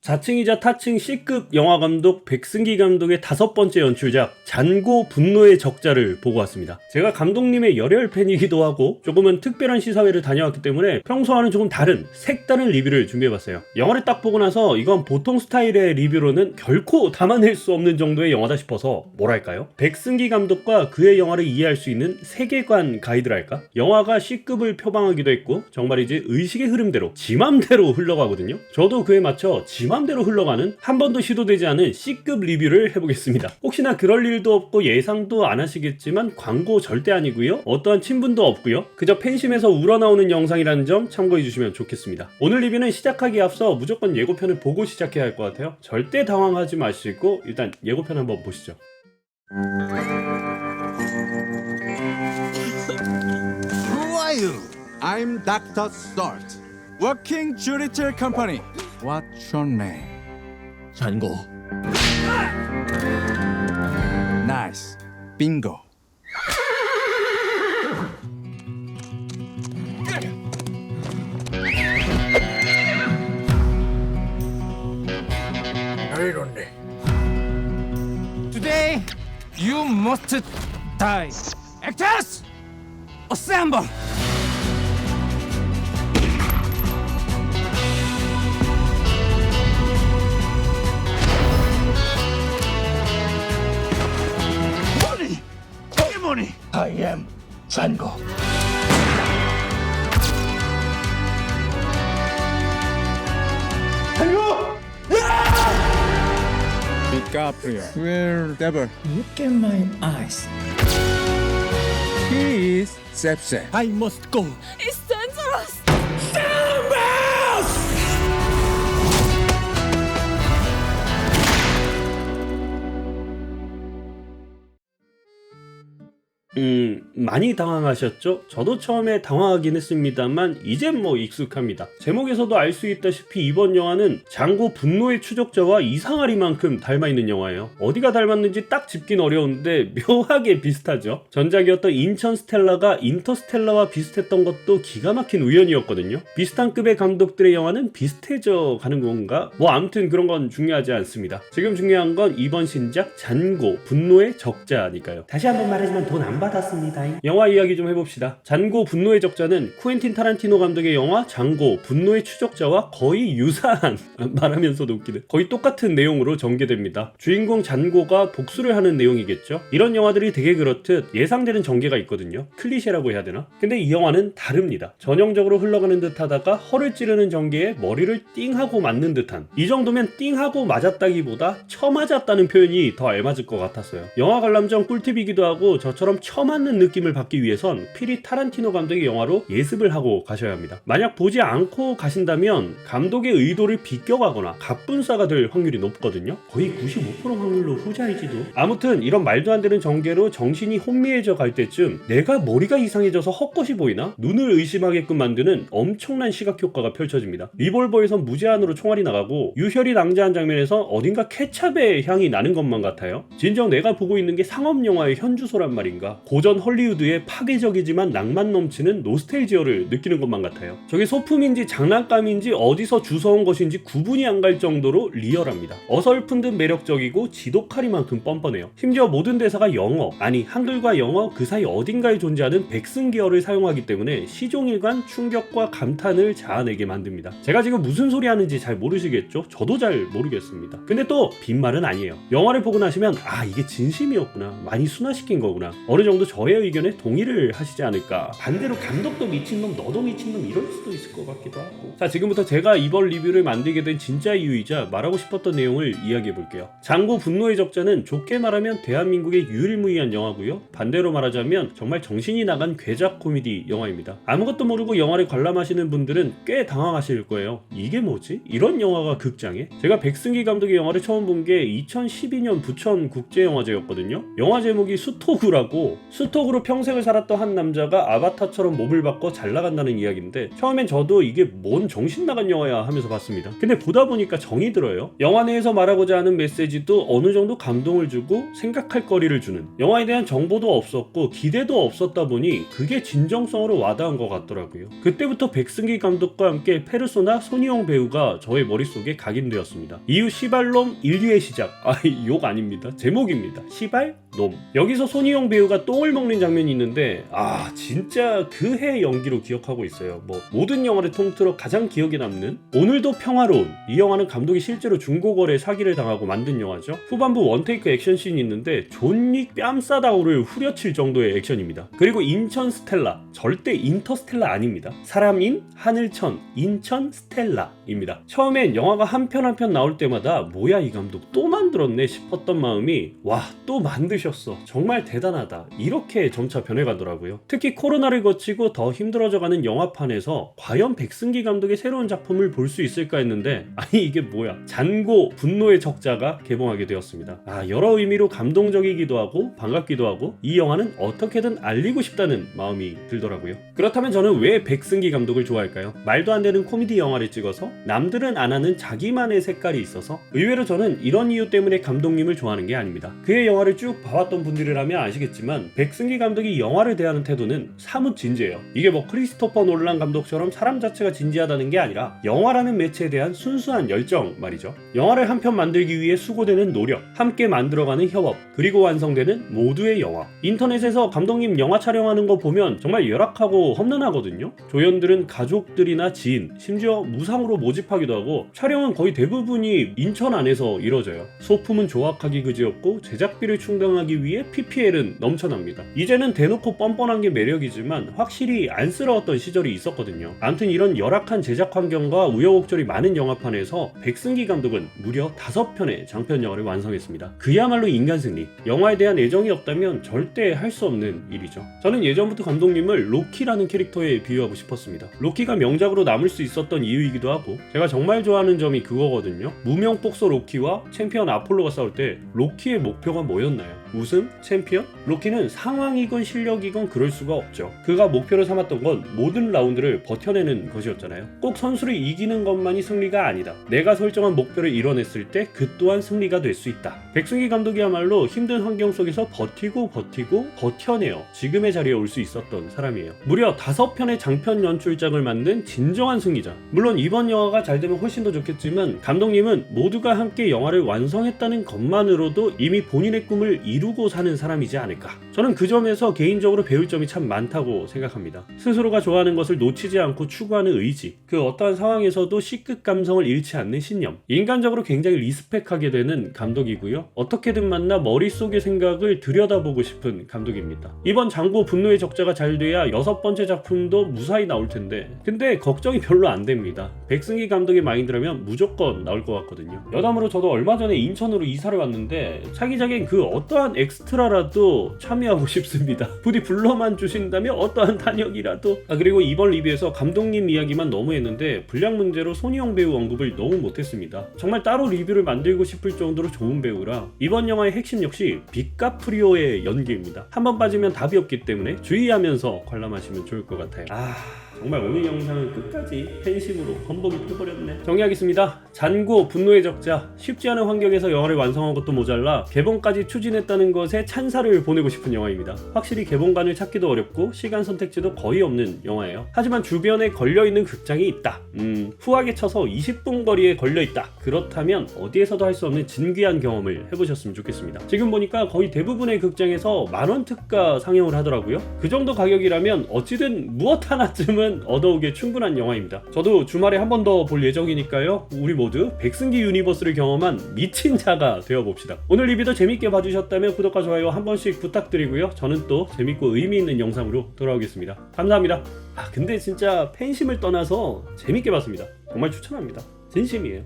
자칭이자 타칭 C급 영화감독 백승기 감독의 5번째 연출작 잔고 분노의 적자를 보고 왔습니다. 제가 감독님의 열혈 팬이기도 하고 조금은 특별한 시사회를 다녀왔기 때문에 평소와는 조금 다른 색다른 리뷰를 준비해봤어요. 영화를 딱 보고 나서 이건 보통 스타일의 리뷰로는 결코 담아낼 수 없는 정도의 영화다 싶어서 뭐랄까요? 백승기 감독과 그의 영화를 이해할 수 있는 세계관 가이드랄까? 영화가 C급을 표방하기도 했고 정말이지 의식의 흐름대로 지맘대로 흘러가거든요. 저도 그에 맞춰 지맘대로 흘러가는 한 번도 시도되지 않은 C급 리뷰를 해보겠습니다. 혹시나 그럴 일도 없고 예상도 안 하시겠지만 광고 절대 아니고요. 어떠한 친분도 없고요. 그저 팬심에서 우러나오는 영상이라는 점 참고해 주시면 좋겠습니다. 오늘 리뷰는 시작하기에 앞서 무조건 예고편을 보고 시작해야 할 것 같아요. 절대 당황하지 마시고 일단 예고편 한번 보시죠. Who are you? I'm Dr. Start, working judicial company. What's your name? 잔고. Nice. Bingo. 이런데. Today, you must die. Actors, assemble. Money, give money. I am 잔고. DiCaprio. Where devil? Look at my eyes. He is Sepse. I must go. It's dangerous! 많이 당황하셨죠? 저도 처음에 당황하긴 했습니다만 이젠 뭐 익숙합니다. 제목에서도 알 수 있다시피 이번 영화는 잔고 분노의 추적자와 이상하리만큼 닮아있는 영화예요. 어디가 닮았는지 딱 짚긴 어려운데 묘하게 비슷하죠. 전작이었던 인천 스텔라가 인터스텔라와 비슷했던 것도 기가 막힌 우연이었거든요. 비슷한 급의 감독들의 영화는 비슷해져 가는 건가? 뭐 아무튼 그런 건 중요하지 않습니다. 지금 중요한 건 이번 신작 잔고 분노의 적자니까요. 다시 한번 말하지만 돈 안 받았습니다. 영화 이야기 좀 해봅시다. 잔고 분노의 적자는 쿠엔틴 타란티노 감독의 영화 잔고 분노의 추적자와 거의 유사한 말하면서도 웃기네. 거의 똑같은 내용으로 전개됩니다. 주인공 잔고가 복수를 하는 내용이겠죠. 이런 영화들이 되게 그렇듯 예상되는 전개가 있거든요. 클리셰라고 해야 되나? 근데 이 영화는 다릅니다. 전형적으로 흘러가는 듯 하다가 허를 찌르는 전개에 머리를 띵하고 맞는 듯한, 이 정도면 띵하고 맞았다기보다 쳐맞았다는 표현이 더 알맞을 것 같았어요. 영화 관람전 꿀팁이기도 하고 저처럼 쳐맞는 느낌을 받기 위해선 필히 타란티노 감독의 영화로 예습을 하고 가셔야 합니다. 만약 보지 않고 가신다면 감독의 의도를 비껴가거나 갑분싸가 될 확률이 높거든요. 거의 95% 확률로 후자이지도. 아무튼 이런 말도 안 되는 전개로 정신이 혼미해져 갈 때쯤 내가 머리가 이상해져서 헛것이 보이나? 눈을 의심하게끔 만드는 엄청난 시각 효과가 펼쳐집니다. 리볼버에선 무제한으로 총알이 나가고 유혈이 낭자한 장면에서 어딘가 케찹의 향이 나는 것만 같아요. 진정 내가 보고 있는 게 상업 영화의 현주소란 말인가? 고전 헐리우드의 파괴적이지만 낭만 넘치는 노스텔지어를 느끼는 것만 같아요. 저게 소품인지 장난감인지 어디서 주워온 것인지 구분이 안 갈 정도로 리얼합니다. 어설픈 듯 매력적이고 지독하리만큼 뻔뻔해요. 심지어 모든 대사가 영어, 아니 한글과 영어 그 사이 어딘가에 존재하는 백승기어를 사용하기 때문에 시종일관 충격과 감탄을 자아내게 만듭니다. 제가 지금 무슨 소리 하는지 잘 모르시겠죠? 저도 잘 모르겠습니다. 근데 또 빈말은 아니에요. 영화를 보고 나시면 아 이게 진심이었구나, 많이 순화시킨 거구나, 어느 정도 저의 의견에 동의를 하시지 않을까. 반대로 감독도 미친놈 너도 미친놈 이럴 수도 있을 것 같기도 하고. 자, 지금부터 제가 이번 리뷰를 만들게 된 진짜 이유이자 말하고 싶었던 내용을 이야기해 볼게요. 잔고 분노의 적자는 좋게 말하면 대한민국의 유일무이한 영화고요, 반대로 말하자면 정말 정신이 나간 괴작 코미디 영화입니다. 아무것도 모르고 영화를 관람하시는 분들은 꽤 당황하실 거예요. 이게 뭐지? 이런 영화가 극장에? 제가 백승기 감독의 영화를 처음 본 게 2012년 부천 국제영화제였거든요. 영화 제목이 수토구라고, 수톡으로 랩으로 평생을 살았던 한 남자가 아바타처럼 몸을 바꿔 잘 나간다는 이야기인데 처음엔 저도 이게 뭔 정신 나간 영화야 하면서 봤습니다. 근데 보다 보니까 정이 들어요. 영화 내에서 말하고자 하는 메시지도 어느 정도 감동을 주고 생각할 거리를 주는, 영화에 대한 정보도 없었고 기대도 없었다 보니 그게 진정성으로 와닿은 것 같더라고요. 그때부터 백승기 감독과 함께 페르소나 손희영 배우가 저의 머릿속에 각인되었습니다. 이후 시발놈 인류의 시작, 욕 아닙니다. 제목입니다. 시발놈. 여기서 손희영 배우가 똥을 먹는 장면이 있는데 진짜 그 해 연기로 기억하고 있어요. 모든 영화를 통틀어 가장 기억에 남는 오늘도 평화로운, 이 영화는 감독이 실제로 중고거래 사기를 당하고 만든 영화죠. 후반부 원테이크 액션씬이 있는데 존닉 뺨싸다오를 후려칠 정도의 액션입니다. 그리고 인천 스텔라, 절대 인터스텔라 아닙니다. 사람인 하늘천 인천 스텔라입니다. 처음엔 영화가 한 편 한 편 나올 때마다 뭐야 이 감독 또 만들었네 싶었던 마음이 와 또 만드셨어 정말 대단하다 이렇게 점차 변해가더라고요. 특히 코로나를 거치고 더 힘들어져가는 영화판에서 과연 백승기 감독의 새로운 작품을 볼 수 있을까 했는데 이게 뭐야, 잔고 분노의 적자가 개봉하게 되었습니다. 여러 의미로 감동적이기도 하고 반갑기도 하고 이 영화는 어떻게든 알리고 싶다는 마음이 들더라고요. 그렇다면 저는 왜 백승기 감독을 좋아할까요? 말도 안 되는 코미디 영화를 찍어서 남들은 안 하는 자기만의 색깔이 있어서, 의외로 저는 이런 이유 때문에 감독님을 좋아하는 게 아닙니다. 그의 영화를 쭉 봐왔던 분들이라면 아시겠지만 백승기 감독이 영화를 대하는 태도는 사뭇 진지해요. 이게 크리스토퍼 놀란 감독처럼 사람 자체가 진지하다는 게 아니라 영화라는 매체에 대한 순수한 열정 말이죠. 영화를 한 편 만들기 위해 수고되는 노력, 함께 만들어가는 협업, 그리고 완성되는 모두의 영화. 인터넷에서 감독님 영화 촬영하는 거 보면 정말 열악하고 험난하거든요. 조연들은 가족들이나 지인, 심지어 무상으로 모집하기도 하고 촬영은 거의 대부분이 인천 안에서 이뤄져요. 소품은 조악하기 그지없고 제작비를 충당하기 위해 PPL은 넘쳐납니다. 이제는 대놓고 뻔뻔한 게 매력이지만 확실히 안쓰러웠던 시절이 있었거든요. 아무튼 이런 열악한 제작 환경과 우여곡절이 많은 영화판에서 백승기 감독은 무려 5편의 장편 영화를 완성했습니다. 그야말로 인간 승리. 영화에 대한 애정이 없다면 절대 할 수 없는 일이죠. 저는 예전부터 감독님을 로키라는 캐릭터에 비유하고 싶었습니다. 로키가 명작으로 남을 수 있었던 이유이기도 하고 제가 정말 좋아하는 점이 그거거든요. 무명 복서 로키와 챔피언 아폴로가 싸울 때 로키의 목표가 뭐였나요? 우승? 챔피언? 로키는 상황이건 실력이건 그럴 수가 없죠. 그가 목표를 삼았던 건 모든 라운드를 버텨내는 것이었잖아요. 꼭 선수를 이기는 것만이 승리가 아니다. 내가 설정한 목표를 이뤄냈을 때 그 또한 승리가 될 수 있다. 백승기 감독이야말로 힘든 환경 속에서 버티고 버텨내어 지금의 자리에 올 수 있었던 사람이에요. 무려 5편의 장편 연출작을 만든 진정한 승리자. 물론 이번 영화가 잘 되면 훨씬 더 좋겠지만 감독님은 모두가 함께 영화를 완성했다는 것만으로도 이미 본인의 꿈을 이루고 사는 사람이지 않을까. 저는 그 점에서 개인적으로 배울 점이 참 많다고 생각합니다. 스스로가 좋아하는 것을 놓치지 않고 추구하는 의지, 그 어떠한 상황에서도 C급 감성을 잃지 않는 신념, 인간적으로 굉장히 리스펙하게 되는 감독이고요. 어떻게든 만나 머릿속의 생각을 들여다보고 싶은 감독입니다. 이번 장고 분노의 적자가 잘 돼야 6번째 작품도 무사히 나올 텐데 근데 걱정이 별로 안 됩니다. 백승기 감독의 마인드라면 무조건 나올 것 같거든요. 여담으로 저도 얼마 전에 인천으로 이사를 왔는데 차기작엔 그 어떠한 엑스트라라도 참여하고 싶습니다. 부디 불러만 주신다면 어떠한 단역이라도. 그리고 이번 리뷰에서 감독님 이야기만 너무 했는데 분량 문제로 손희영 배우 언급을 너무 못했습니다. 정말 따로 리뷰를 만들고 싶을 정도로 좋은 배우라 이번 영화의 핵심 역시 디카프리오의 연기입니다. 한번 빠지면 답이 없기 때문에 주의하면서 관람하시면 좋을 것 같아요. 정말 오늘 영상은 끝까지 팬심으로 험복이 펴버렸네. 정리하겠습니다. 잔고 분노의 적자. 쉽지 않은 환경에서 영화를 완성한 것도 모자라 개봉까지 추진했다는 것에 찬사를 보내고 싶은 영화입니다. 확실히 개봉관을 찾기도 어렵고 시간 선택지도 거의 없는 영화예요. 하지만 주변에 걸려있는 극장이 있다. 후하게 쳐서 20분 거리에 걸려있다. 그렇다면 어디에서도 할 수 없는 진귀한 경험을 해보셨으면 좋겠습니다. 지금 보니까 거의 대부분의 극장에서 만원 특가 상영을 하더라고요. 그 정도 가격이라면 어찌든 무엇 하나쯤은 얻어오기에 충분한 영화입니다. 저도 주말에 한 번 더 볼 예정이니까요. 우리 모두 백승기 유니버스를 경험한 미친 자가 되어봅시다. 오늘 리뷰도 재밌게 봐주셨다면 구독과 좋아요 한 번씩 부탁드리고요. 저는 또 재밌고 의미 있는 영상으로 돌아오겠습니다. 감사합니다. 근데 진짜 팬심을 떠나서 재밌게 봤습니다. 정말 추천합니다. 진심이에요.